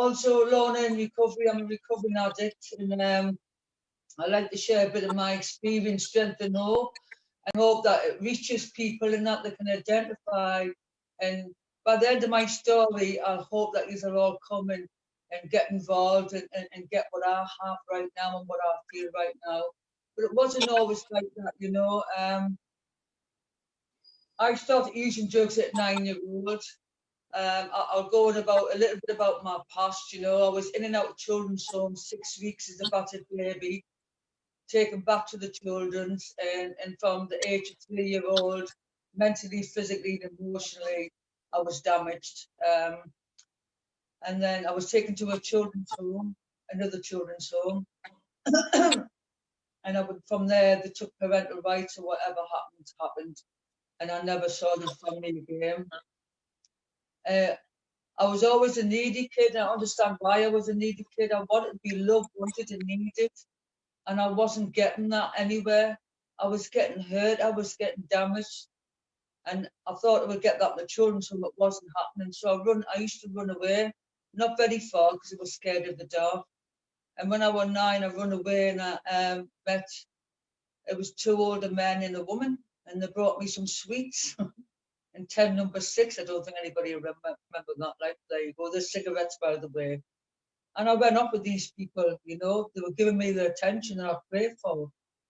also, Lorna, in recovery, I'm a recovering addict, and I like to share a bit of my experience, strength and hope that it reaches people and that they can identify. And by the end of my story, I hope that you are all coming and get involved and get what I have right now and what I feel right now. But it wasn't always like that. I started using drugs at 9 years old. I'll go on about a little bit about my past. I was in and out of children's homes 6 weeks as a battered baby, taken back to the children's, and from the age of 3 year old, mentally, physically, and emotionally, I was damaged. And then I was taken to a children's home, another children's home, and from there they took parental rights, or whatever happened, and I never saw the family again. I was always a needy kid, and I understand why I was a needy kid. I wanted to be loved, wanted and needed, and I wasn't getting that anywhere. I was getting hurt, I was getting damaged, and I thought I would get that in the children's home. It wasn't happening, so I used to run away, not very far because I was scared of the dark. And when I was 9, I run away, and I met, it was 2 older men and a woman, and they brought me some sweets. And 10 number 6, I don't think anybody remember that. Like, there you go, the cigarettes, by the way. And I went up with these people, they were giving me the attention that I prayed for. I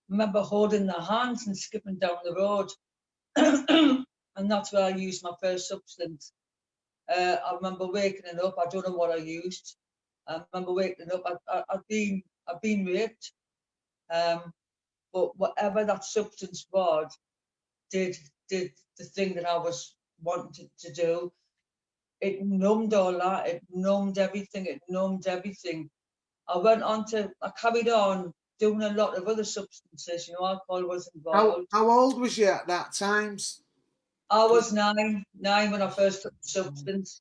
remember holding their hands and skipping down the road. And that's where I used my first substance. I remember waking up, I don't know what I used. I remember waking up, I've been raped. But whatever that substance was, did the thing that I was wanting to do. It numbed all that. It numbed everything. I carried on doing a lot of other substances. Alcohol was involved. How old was you at that time? I was nine when I first took the substance.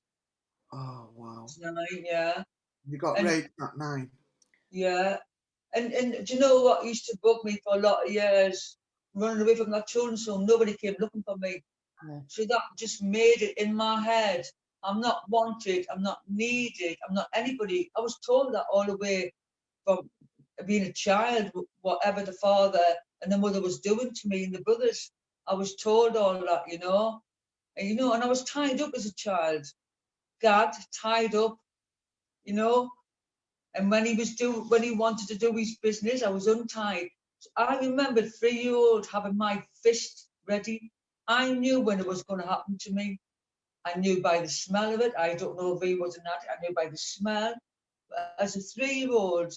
Oh, wow. 9, yeah. You got raped at 9? Yeah. And do you know what used to bug me for a lot of years? Running away from that children's home, nobody came looking for me. Yeah. So that just made it in my head. I'm not wanted, I'm not needed, I'm not anybody. I was told that all the way from being a child, whatever the father and the mother was doing to me and the brothers. I was told all that, And I was tied up as a child. Gagged, tied up, And when he wanted to do his business, I was untied. So I remember 3-year-old having my fist ready. I knew when it was going to happen to me. I knew by the smell of it. I don't know if he was an addict. I knew by the smell. But as a 3-year-old,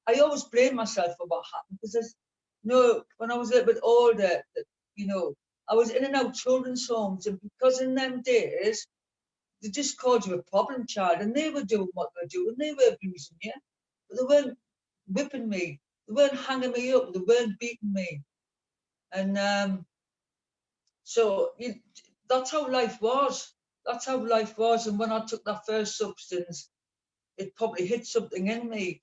I always blame myself for what happened because when I was a little bit older, I was in and out of children's homes, and because in them days, they just called you a problem child, and they were doing what they were doing. They were abusing you, but they weren't whipping me. They weren't hanging me up. They weren't beating me. And so that's how life was. That's how life was. And when I took that first substance, it probably hit something in me.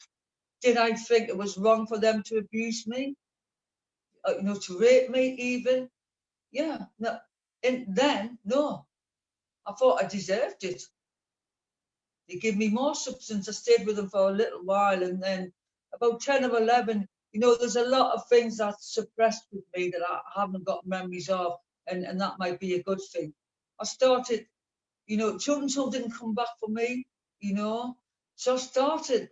Did I think it was wrong for them to abuse me? To rape me even? Yeah. No. And then, no. I thought I deserved it. They gave me more substance. I stayed with them for a little while, and then about 10 or 11, there's a lot of things that's suppressed with me that I haven't got memories of, and that might be a good thing. I started, children's home didn't come back for me, so I started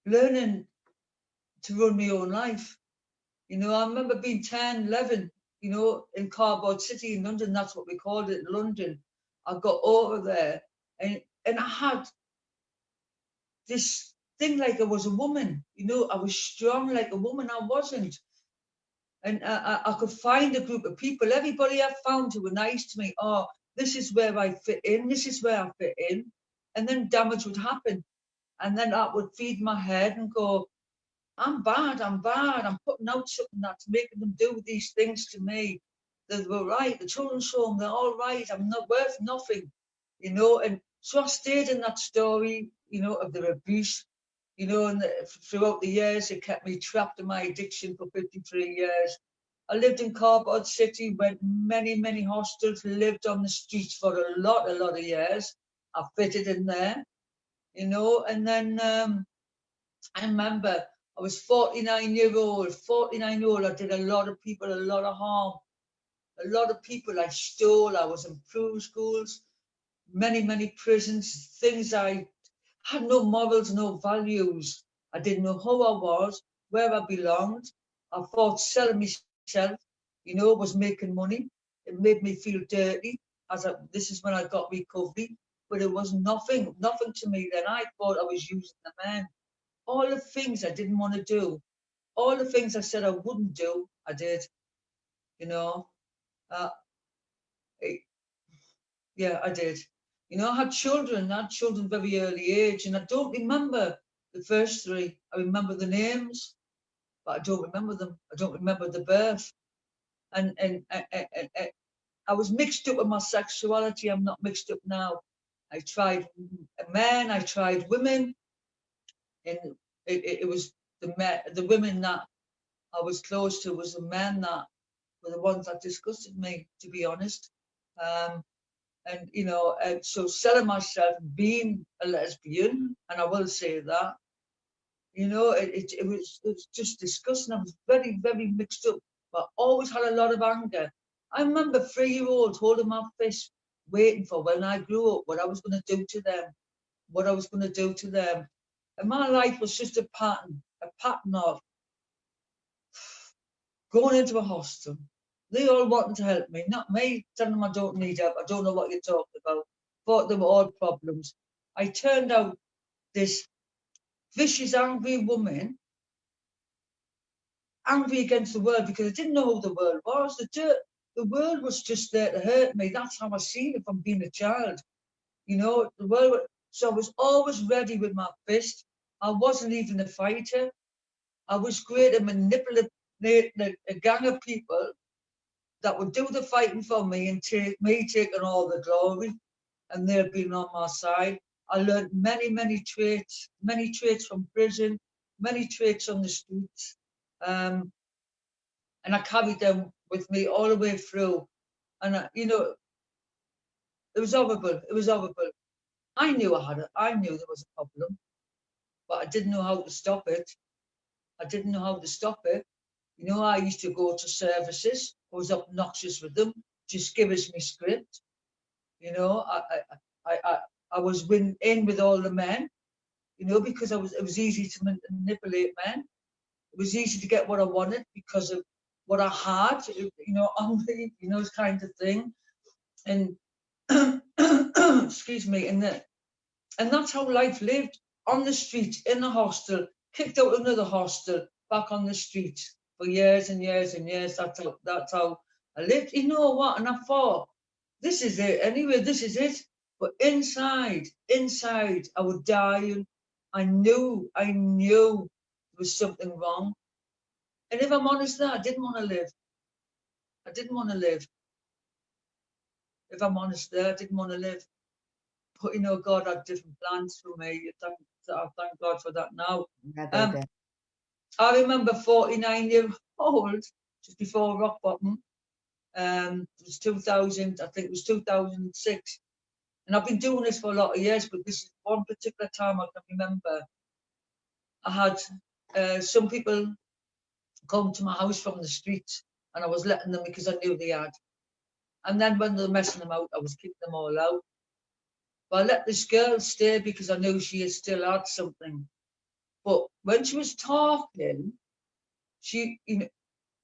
learning to run my own life. I remember being 10, 11, in Cardboard City in London. That's what we called it, London. I got over there, and I had this thing like I was a woman. I was strong like a woman. I wasn't. And I could find a group of people. Everybody I found who were nice to me. Oh, this is where I fit in. This is where I fit in. And then damage would happen. And then that would feed my head and go, I'm bad. I'm putting out something that's making them do these things to me. They were right. The children's home, they're all right. I'm not worth nothing, And so I stayed in that story, of the abuse, and throughout the years, it kept me trapped in my addiction for 53 years. I lived in Cardboard City, went many, many hostels, lived on the streets for a lot of years. I fitted in there. you know. And then I remember I was 49 year old, 49 year old. I did a lot of people a lot of harm. A lot of people I stole. I was in private schools, many prisons, things I had no morals, no values. I didn't know who I was, where I belonged. I thought selling myself, you know, was making money. It made me feel dirty. This is when I got recovery, but it was nothing to me then. I thought I was using the man. All the things I didn't want to do, all the things I said I wouldn't do, I did, you know. Uh, it, yeah, I did. You know, I had children very early age, and I don't remember the first three. I remember the names, but I don't remember them. I don't remember the birth. And I was mixed up with my sexuality. I'm not mixed up now. I tried men, I tried women, and it was the women that I was close to was the men that were the ones that disgusted me, to be honest. Um, and you know, so selling myself, being a lesbian, and I will say that, you know, it was just disgusting. I was very mixed up, but always had a lot of anger. I remember 3 year olds holding my fist, waiting for when I grew up, what I was going to do to them, what I was going to do to them. And my life was just a pattern of going into a hostel. They all wanting to help me, not me telling them I don't need help. I don't know what you're talking about. Thought they were all problems. I turned out this vicious, angry woman, angry against the world because I didn't know who the world was. The world was just there to hurt me. That's how I seen it from being a child. You know, the world. So I was always ready with my fist. I wasn't even a fighter. I was great at manipulating a gang of people that would do the fighting for me and take me taking all the glory, and they'll be on my side. I learned many traits from prison, many traits on the streets, and I carried them with me all the way through. And you know, it was horrible. It was horrible. I knew I knew there was a problem, but I didn't know how to stop it. I didn't know how to stop it. You know, I used to go to services. I was obnoxious with them. Just give us me script. You know, I, I, I was in with all the men. You know, because it was easy to manipulate men. It was easy to get what I wanted because of what I had. You know, on me. You know, this kind of thing. And excuse me. And that's how life lived on the street, in the hostel, kicked out of another hostel, back on the street for years and years and years. That's how I lived. You know what? And I thought, this is it. Anyway, this is it. But inside, I would die. I knew there was something wrong. And if I'm honest now, I didn't want to live. I didn't want to live. If I'm honest there, I didn't want to live. But you know, God had different plans for me. I thank God for that now. Yeah, I remember 49 year old, just before rock bottom. It was 2000, I think it was 2006. And I've been doing this for a lot of years, but this is one particular time I can remember. I had some people come to my house from the street, and I was letting them because I knew they had. And then when they were messing them out, I was kicking them all out. But I let this girl stay because I knew she had still had something. But when she was talking, you know,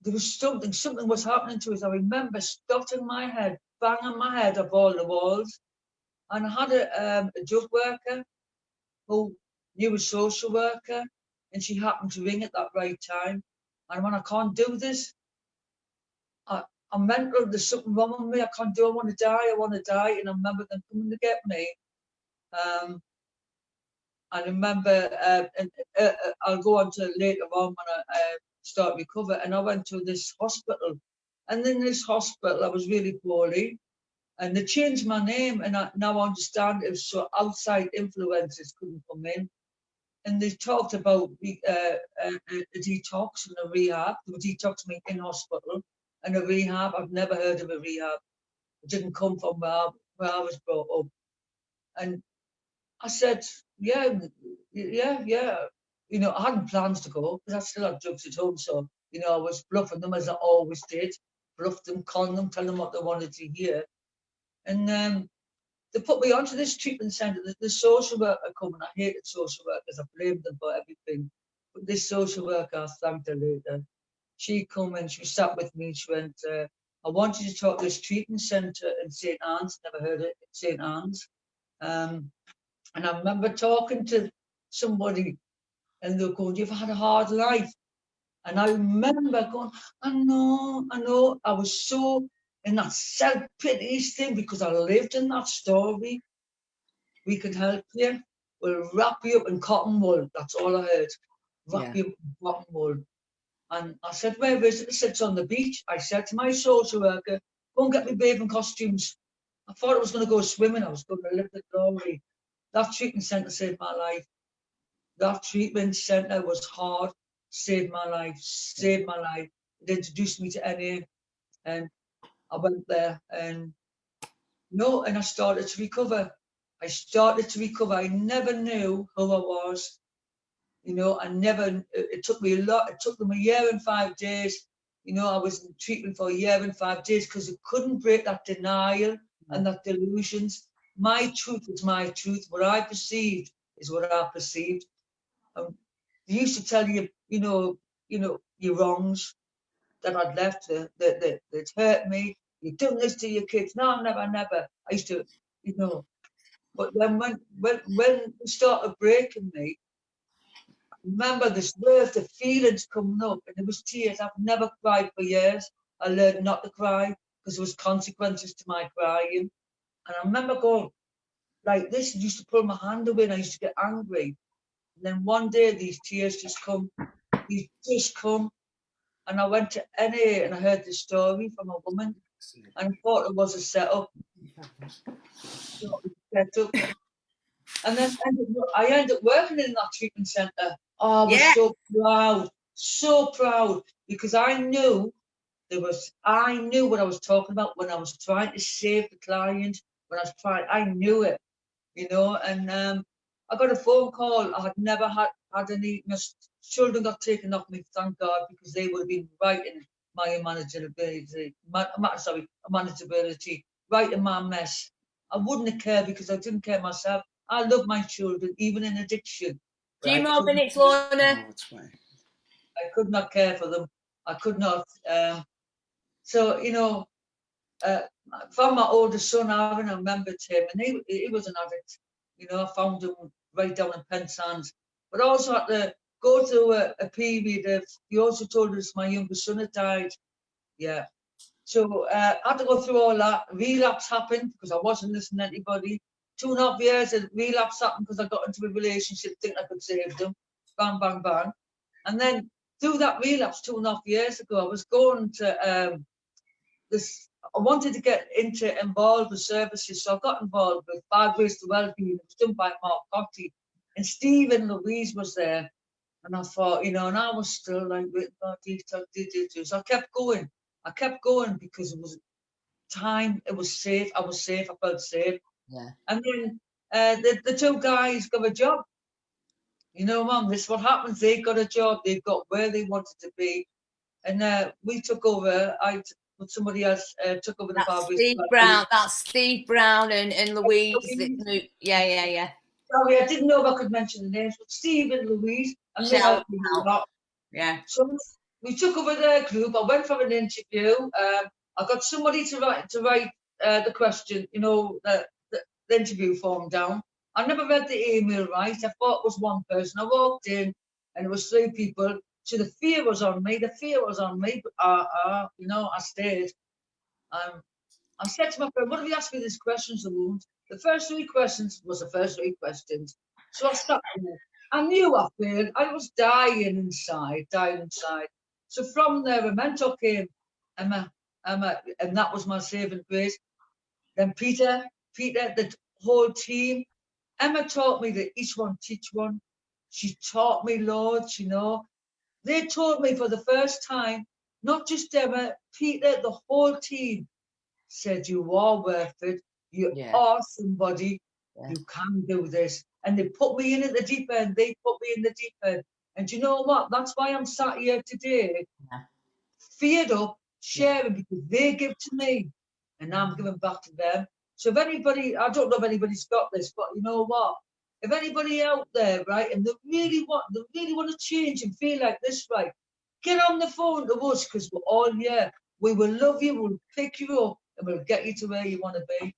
there was something was happening to us. I remember dotting my head, banging my head up all the walls. And I had a drug worker who knew a social worker, and she happened to ring at that right time. And when I can't do this, I'm mental, there's something wrong with me, I can't do, I want to die. And I remember them coming to get me. I remember, I'll go on to later on when I start recover, and I went to this hospital. And in this hospital, I was really poorly, and they changed my name, and I now understand it was so outside influences couldn't come in. And they talked about a detox and a rehab. They were detoxing me in hospital and a rehab. I've never heard of a rehab. It didn't come from where I was brought up. And I said, yeah, yeah. You know, I hadn't plans to go because I still had drugs at home. So, you know, I was bluffing them as I always did. Bluffed them, con them, tell them what they wanted to hear. And they put me onto this treatment centre. The social worker coming. I hated social workers. I blamed them for everything. But this social worker, I thanked her later. She come and she sat with me. She went, I want you to talk to this treatment centre in St Anne's. Never heard it, St Anne's. And I remember talking to somebody and they were going, you've had a hard life. And I remember going, I know. I was so in that self-pity thing because I lived in that story. We can help you. We'll wrap you up in cotton wool. That's all I heard. Wrap you up in cotton wool. And I said, where is it? It said, it's on the beach. I said to my social worker, go and get me bathing costumes. I thought I was going to go swimming. I was going to live the glory. That treatment centre saved my life. That treatment centre was hard, saved my life. It introduced me to NA, and I went there and I started to recover. I never knew who I was. It took me a lot. It took them a year and 5 days. I was in treatment for a year and 5 days because I couldn't break that denial and that delusions. My truth is my truth. What I perceived is what I perceived. They used to tell you, your wrongs that I'd left, that hurt me. You've done this to your kids. No, never. I used to, But then when they started breaking me, remember this wave, the feelings coming up, and it was tears. I've never cried for years. I learned not to cry because there was consequences to my crying. And I remember going like this, used to pull my hand away and I used to get angry. And then one day these tears just come. And I went to NA and I heard this story from a woman and I thought it was a setup. And then I ended up working in that treatment centre. Oh, I was so proud, because I knew what I was talking about when I was trying to save the client. I knew it, and I got a phone call. I had never had any. My children got taken off me, thank God, because they would have been right in my manageability, right in my mess. I wouldn't have cared because I didn't care myself. I love my children, even in addiction. 2 more minutes, Lorna. I could not care for them. I could not. From my oldest son, Aaron, I remembered him, and he was an addict. I found him right down in Penzance. But I also had to go through a period of, he also told us my youngest son had died. Yeah. So I had to go through all that. Relapse happened because I wasn't listening to anybody. 2.5 years of relapse happened because I got into a relationship thinking I could save them. Bang, bang, bang. And then through that relapse 2.5 years ago, I was going to I wanted to get involved with services. So I got involved with 5 Ways to Wellbeing. It was done by Mark Gotti. And Steve and Louise was there. And I thought, and I was still like, so I kept going. Because it was time. It was safe. I was safe. I felt safe. Yeah. And then the 2 guys got a job. Mum, this is what happens. They got a job. They got where they wanted to be. And we took over. Somebody else took over the bar. That's Steve Brown and Louise. Yeah. Sorry, I didn't know if I could mention the names, but Steve and Louise, and they helped me a lot. Yeah. So we took over their group. I went for an interview. I got somebody to write the question, the interview form down. I never read the email right. I thought it was one person. I walked in and it was 3 people. So the fear was on me. But I stayed. I said to my friend, what if you ask me these questions, the first 3 questions was the first 3 questions. So I stopped there. I knew I failed. I was dying inside. So from there, a mentor came, Emma, and that was my saving grace. Then Peter, the whole team. Emma taught me that each one teach one. She taught me loads, They taught me for the first time, not just Emma, Peter, the whole team said, you are worth it. You are somebody. You can do this. and they put me in at the deep end. They put me in the deep end. And you know what? That's why I'm sat here today, feared up, sharing, because they give to me and I'm giving back to them. So if anybody, I don't know if anybody's got this, but you know what? If anybody out there, right, and they really want to change and feel like this, right, get on the phone to us, because we're all here. We will love you, we'll pick you up, and we'll get you to where you want to be.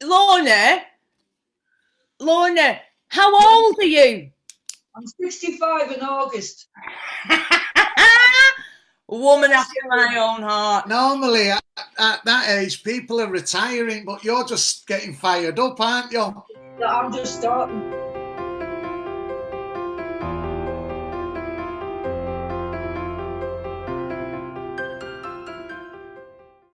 Lorna, how old are you? I'm 65 in August. Woman after my own heart. Normally, at that age, people are retiring, but you're just getting fired up, aren't you? I'm just starting.